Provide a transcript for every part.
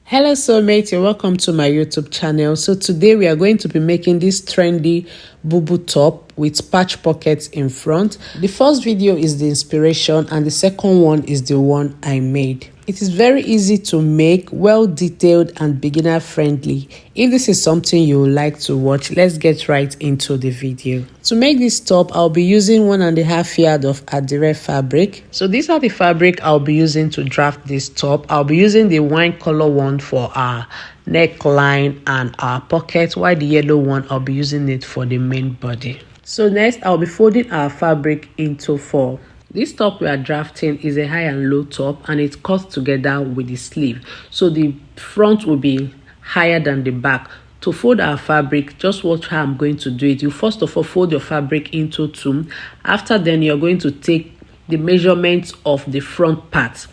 Hello soulmates, you're welcome to my YouTube channel. So today we are going to be making this trendy bubu top with patch pockets in front. The first video is the inspiration and the second one is the one I made. It is very easy to make, well detailed and beginner friendly. If this is something you would like to watch, let's get right into the video. To make this top, I'll be using 1.5 yards of Adire fabric. So these are the fabric I'll be using to draft this top. I'll be using the wine color one for our neckline and our pocket, while the yellow one I'll be using it for the main body. So next, I'll be folding our fabric into 4. This top we are drafting is a high and low top and it cuts together with the sleeve. So the front will be higher than the back. To fold our fabric, just watch how I'm going to do it. You first of all fold your fabric into 2. After then, you're going to take the measurements of the front part.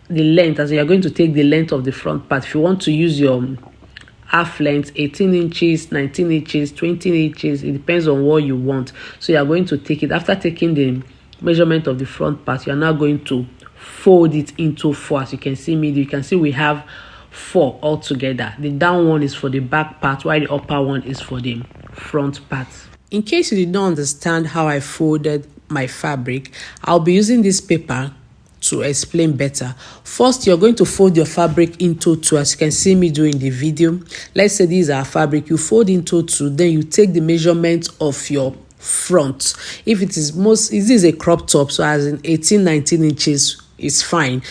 The length, as you're going to take the length of the front part. If you want to use your half length, 18 inches, 19 inches, 20 inches, it depends on what you want. So you're going to take it. After taking the measurement of the front part, you're now going to fold it into 4. As you can see me, you can see we have 4 altogether. The down one is for the back part, while the upper one is for the front part. In case you did not understand how I folded my fabric, I'll be using this paper to explain better. First, you're going to fold your fabric into 2, as you can see me do in the video. Let's say these are fabric, you fold into 2, then you take the measurement of your front. If it is this is a crop top, so as in 18-19 inches is fine.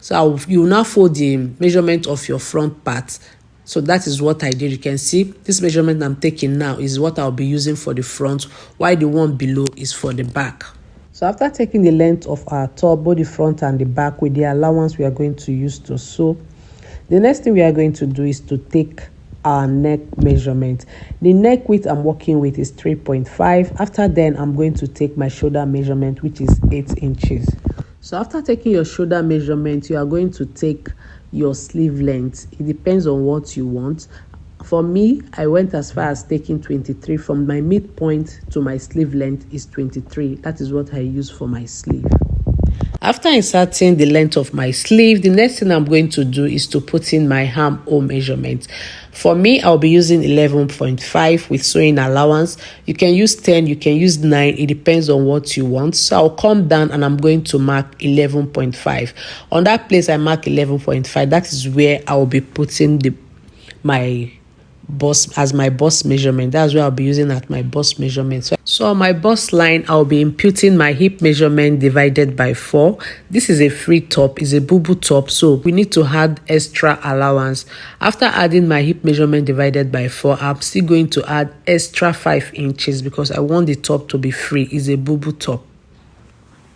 So you now fold the measurement of your front part. So that is what I did. You can see this measurement I'm taking now is what I'll be using for the front, while the one below is for the back. So after taking the length of our top, both the front and the back, with the allowance we are going to use to sew, the next thing we are going to do is to take our neck measurement. The neck width I'm working with is 3.5. After then, I'm going to take my shoulder measurement, which is 8 inches. So after taking your shoulder measurement, you are going to take your sleeve length. It depends on what you want. For me, I went as far as taking 23. From my midpoint to my sleeve length is 23. That is what I use for my sleeve. After inserting the length of my sleeve, the next thing I'm going to do is to put in my armhole measurement. For me, I'll be using 11.5 with sewing allowance. You can use 10, you can use 9. It depends on what you want. So I'll come down and I'm going to mark 11.5. On that place, I mark 11.5. That is where I'll be putting my bust as my bust measurement. That's where I'll be using at my bust measurement. So on my bust line, I'll be imputing my hip measurement divided by 4. This is a free top, it's a bubu top, so we need to add extra allowance. After adding my hip measurement divided by 4, I'm still going to add extra 5 inches because I want the top to be free. It's a bubu top.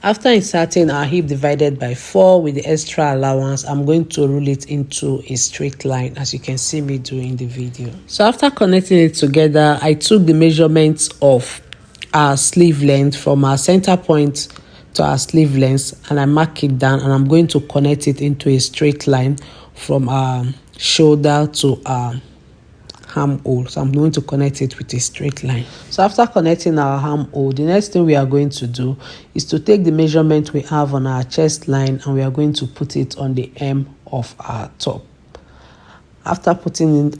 After inserting our hip divided by 4 with the extra allowance, I'm going to rule it into a straight line, as you can see me do in the video. So after connecting it together, I took the measurements of our sleeve length from our center point to our sleeve length and I mark it down, and I'm going to connect it into a straight line from our shoulder to our armhole. So I'm going to connect it with a straight line. So after connecting our armhole, the next thing we are going to do is to take the measurement we have on our chest line and we are going to put it on the hem of our top. After putting in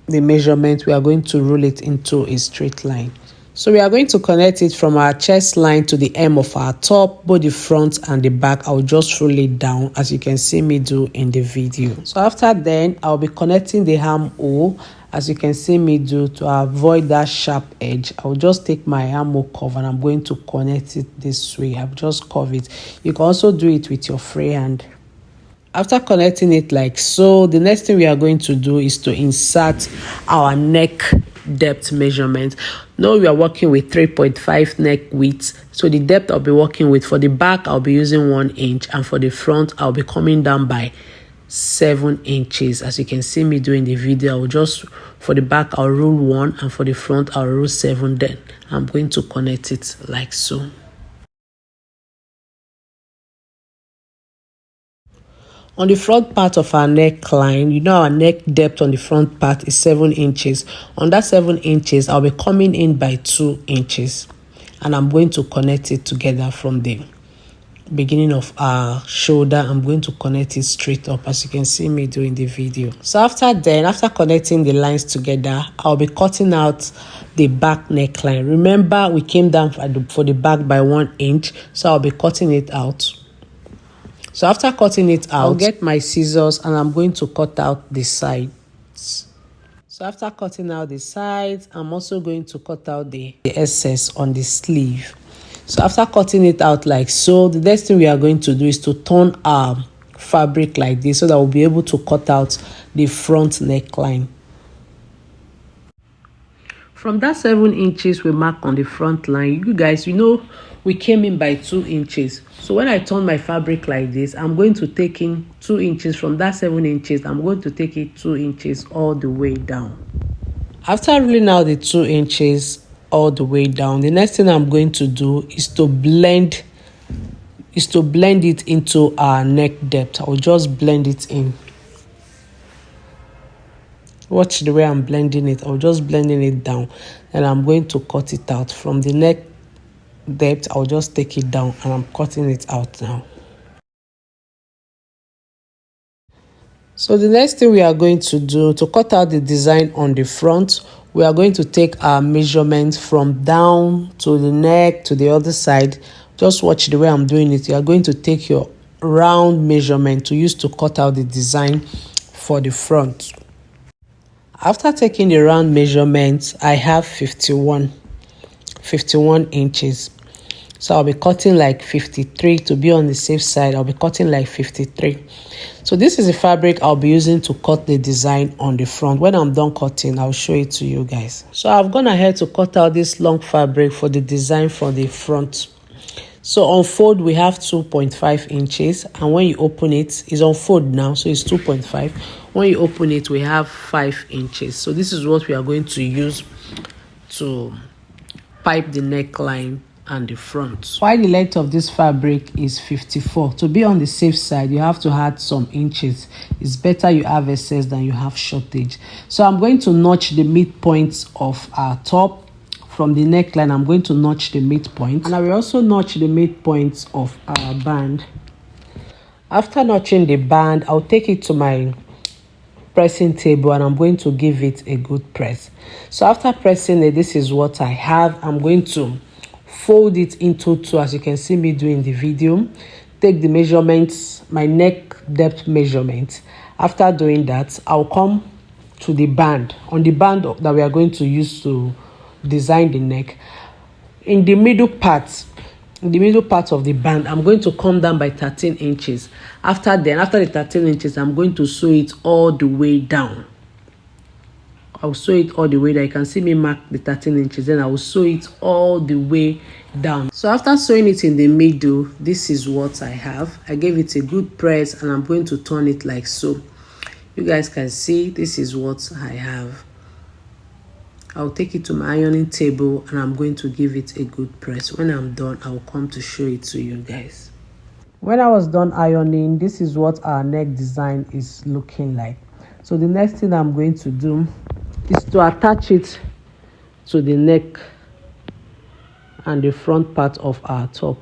the measurement, we are going to roll it into a straight line. So we are going to connect it from our chest line to the hem of our top, both the front and the back. I'll just roll it down, as you can see me do in the video. So after then, I'll be connecting the armhole, as you can see me do, to avoid that sharp edge. I'll just take my armhole curve and I'm going to connect it this way. I've just curved it. You can also do it with your free hand. After connecting it like so, the next thing we are going to do is to insert our neck depth measurement. Now we are working with 3.5 neck width, so the depth I'll be working with for the back, I'll be using 1 inch, and for the front, I'll be coming down by 7 inches. As you can see me doing the video, I'll just, for the back, I'll rule 1, and for the front, I'll rule 7. Then I'm going to connect it like so. On the front part of our neckline, you know our neck depth on the front part is 7 inches. On that 7 inches, I'll be coming in by 2 inches. And I'm going to connect it together from the beginning of our shoulder. I'm going to connect it straight up, as you can see me doing the video. So after connecting the lines together, I'll be cutting out the back neckline. Remember, we came down for the back by 1 inch, so I'll be cutting it out. So after cutting it out, I'll get my scissors and I'm going to cut out the sides. So after cutting out the sides, I'm also going to cut out the excess on the sleeve. So after cutting it out like so, the next thing we are going to do is to turn our fabric like this so that we'll be able to cut out the front neckline. From that 7 inches we mark on the front line, you guys, you know, we came in by 2 inches. So when I turn my fabric like this, I'm going to take in 2 inches from that 7 inches. I'm going to take it 2 inches all the way down. After ruling out the 2 inches all the way down, the next thing I'm going to do is to blend it into our neck depth. I'll just blend it in. Watch the way I'm blending it. I'll just blending it down, and I'm going to cut it out from the neck depth. I'll just take it down and I'm cutting it out now. So the next thing we are going to do to cut out the design on the front, we are going to take our measurement from down to the neck to the other side. Just watch the way I'm doing it. You are going to take your round measurement to use to cut out the design for the front. After taking the round measurement, I have 51 inches. So I'll be cutting like 53 to be on the safe side. I'll be cutting like 53. So this is the fabric I'll be using to cut the design on the front. When I'm done cutting, I'll show it to you guys. So I've gone ahead to cut out this long fabric for the design for the front. So on fold we have 2.5 inches, and when you open it, it's on fold now, so it's 2.5. When you open it, we have 5 inches. So this is what we are going to use to pipe the neckline and the front. While the length of this fabric is 54, to be on the safe side, you have to add some inches. It's better you have excess than you have shortage. So I'm going to notch the midpoints of our top. From the neckline, I'm going to notch the midpoint, and I will also notch the midpoints of our band. After notching the band, I'll take it to my pressing table and I'm going to give it a good press. So after pressing it, this is what I have. I'm going to fold it into two, as you can see me doing the video. Take the measurements, my neck depth measurement. After doing that, I'll come to the band. On the band that we are going to use to design the neck, in the middle part of the band, I'm going to come down by 13 inches. After the 13 inches, I'm going to sew it all the way down. I'll sew it all the way down. You can see me mark the 13 inches, then I will sew it all the way down. So after sewing it in the middle, this is what I have. I gave it a good press and I'm going to turn it like so. You guys can see this is what I have. I'll take it to my ironing table and I'm going to give it a good press. When I'm done, I'll come to show it to you guys. When I was done ironing, this is what our neck design is looking like. So the next thing I'm going to do is to attach it to the neck and the front part of our top.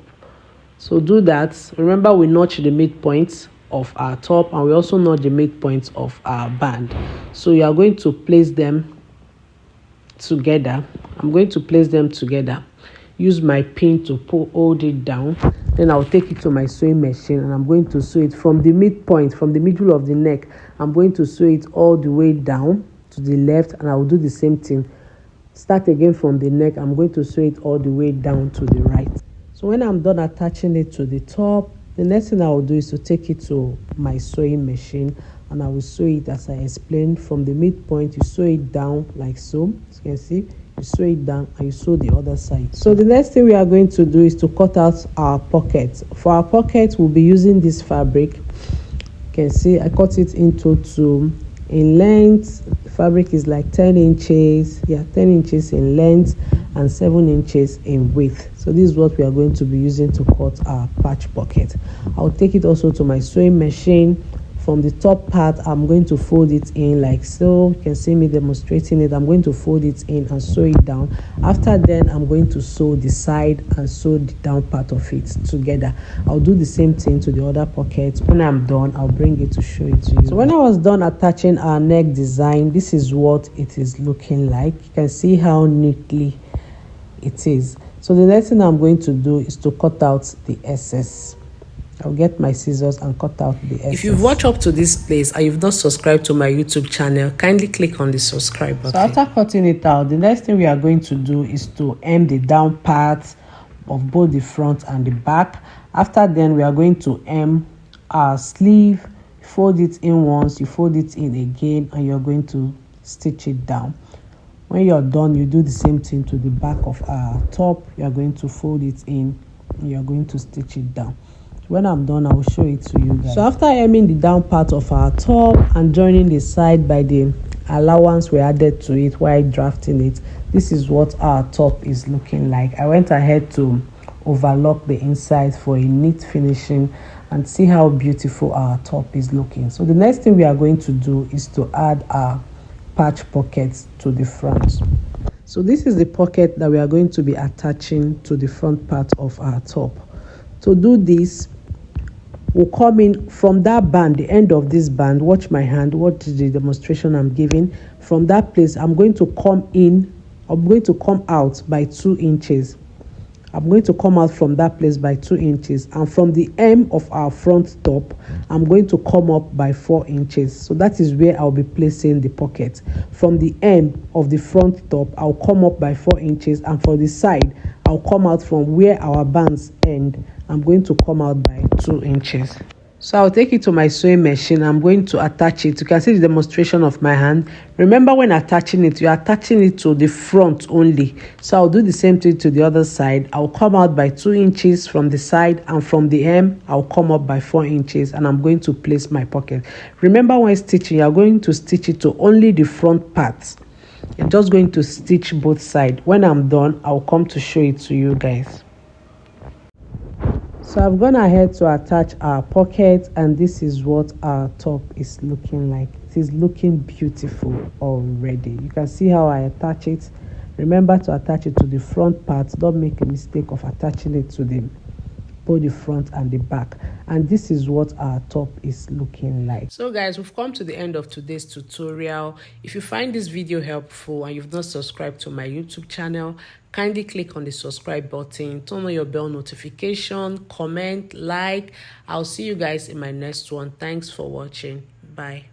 So do that. Remember, we notch the midpoints of our top and we also notch the midpoints of our band. So you are going to place them together. I'm going to place them together. Use my pin to hold it down. Then I'll take it to my sewing machine and I'm going to sew it from the midpoint, from the middle of the neck. I'm going to sew it all the way down to the left, and I will do the same thing. Start again from the neck. I'm going to sew it all the way down to the right. So when I'm done attaching it to the top, the next thing I will do is to take it to my sewing machine and I will sew it as I explained. From the midpoint, you sew it down like so. As you can see, you sew it down and you sew the other side. So the next thing we are going to do is to cut out our pockets. For our pockets, we'll be using this fabric. You can see I cut it into two. In length, the fabric is like 10 inches. Yeah, 10 inches in length and 7 inches in width. So this is what we are going to be using to cut our patch pocket. I'll take it also to my sewing machine. from the top part, I'm going to fold it in like so. You can see me demonstrating it. I'm going to fold it in and sew it down. After then, I'm going to sew the side and sew the down part of it together. I'll do the same thing to the other pocket. When I'm done, I'll bring it to show it to you. So when I was done attaching our neck design, this is what it is looking like. You can see how neatly it is. So the next thing I'm going to do is to cut out the excess. I'll get my scissors and cut out the excess. If you've watched up to this place and you've not subscribed to my YouTube channel, kindly click on the subscribe button. So after cutting it out, the next thing we are going to do is to hem the down part of both the front and the back. After then, we are going to hem our sleeve. Fold it in once, you fold it in again, and you're going to stitch it down. When you're done, you do the same thing to the back of our top. You're going to fold it in and you're going to stitch it down. When I'm done, I will show it to you guys. So after hemming the down part of our top and joining the side by the allowance we added to it while drafting it, this is what our top is looking like. I went ahead to overlock the inside for a neat finishing and see how beautiful our top is looking. So the next thing we are going to do is to add our patch pockets to the front. So this is the pocket that we are going to be attaching to the front part of our top. To do this, we'll come in from that band, the end of this band. Watch my hand, watch the demonstration I'm giving. From that place, I'm going to come in, I'm going to come out by 2 inches. I'm going to come out from that place by 2 inches, and from the hem of our front top, I'm going to come up by 4 inches. So that is where I'll be placing the pocket. From the hem of the front top, I'll come up by 4 inches, and for the side, I'll come out from where our bands end. I'm going to come out by 2 inches. So I'll take it to my sewing machine. I'm going to attach it. You can see the demonstration of my hand. Remember, when attaching it, you're attaching it to the front only. So I'll do the same thing to the other side. I'll come out by 2 inches from the side, and from the hem, I'll come up by 4 inches, and I'm going to place my pocket. Remember, when stitching, you're going to stitch it to only the front part. You're just going to stitch both sides. When I'm done, I'll come to show it to you guys. So I've gone ahead to attach our pocket, and this is what our top is looking like. It is looking beautiful already. You can see how I attach it. Remember to attach it to the front part. Don't make a mistake of attaching it to both the front and the back. And this is what our top is looking like. So guys, we've come to the end of today's tutorial. If you find this video helpful and you've not subscribed to my YouTube channel, kindly click on the subscribe button, turn on your bell notification, comment, like. I'll see you guys in my next one. Thanks for watching. Bye.